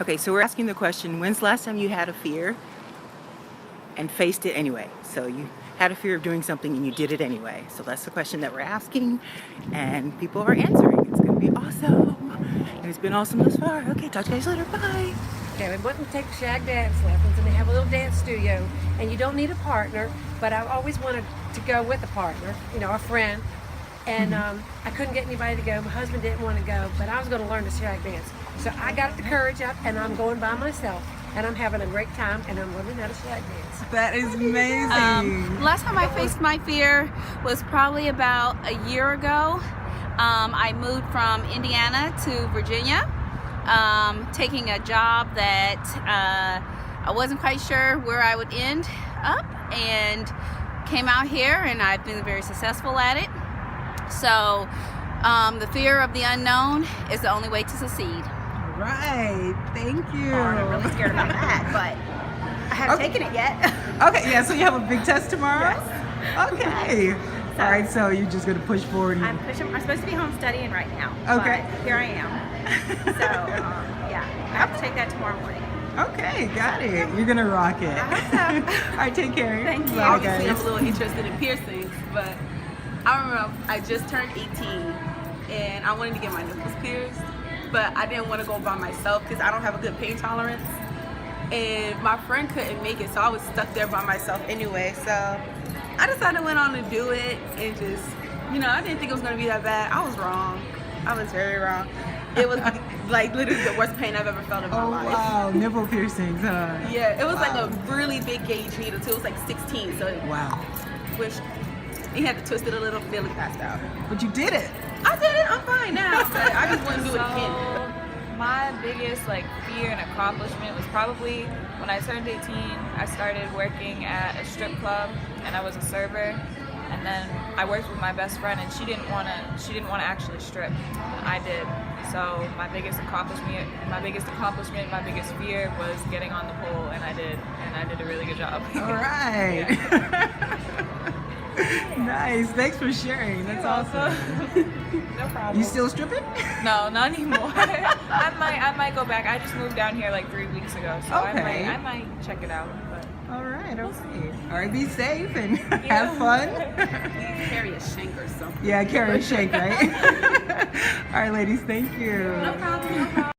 Okay, so we're asking the question, when's the last time you had a fear and faced it anyway? So you had a fear of doing something and you did it anyway. So that's the question that we're asking, and people are answering. It's gonna be awesome. And it's been awesome thus far. Okay, talk to you guys later. Bye. Okay, we went and take shag dance lessons, and they have a little dance studio, and you don't need a partner, but I always wanted to go with a partner, you know, a friend. And I couldn't get anybody to go. My husband didn't want to go, but I was going to learn to shag dance. So I got the courage up, and I'm going by myself, and I'm having a great time, and I'm learning how to shag dance. That is amazing. Last time I faced my fear was probably about a year ago. I moved from Indiana to Virginia, taking a job that I wasn't quite sure where I would end up, and came out here, and I've been very successful at it. So the fear of the unknown is the only way to succeed. Right, thank you. Oh, I'm really scared about that, but I haven't taken it yet. Okay, yeah, so you have a big test tomorrow? Yes. Okay. So, all right, so you're just going to push forward. I'm supposed to be home studying right now. Okay. But here I am. So, yeah, I have to take that tomorrow morning. Okay, got it. You're going to rock it. All right, take care. Thank you. Bye, Obviously, guys. I'm a little interested in piercings, but I remember I just turned 18 and I wanted to get my nipples pierced, but I didn't want to go by myself because I don't have a good pain tolerance. And my friend couldn't make it, so I was stuck there by myself anyway. So I decided I went on to do it, and just, you know, I didn't think it was going to be that bad. I was wrong. I was very wrong. It was like literally the worst pain I've ever felt in my life. Oh, wow, nipple piercings, huh? Yeah, it was like a really big gauge needle too. It was like 16, so Wow. which he had to twist it a little, nearly passed out. But you did it. I did it, I'm fine now, but I just wouldn't do it again. My biggest fear and accomplishment was probably when I turned 18. I started working at a strip club, and I was a server. And then I worked with my best friend, and she didn't want to actually strip. I did. So my biggest accomplishment, my biggest fear was getting on the pole, and I did a really good job. All right. Nice. Thanks for sharing. That's awesome. No problem. You still stripping? No, not anymore. I might go back. I just moved down here like 3 weeks ago, so Okay. I might check it out. But All right. Okay. All right. Be safe and have fun. Carry a shank or something. Yeah, carry a shake, right? All right, ladies. Thank you. No problem, no problem.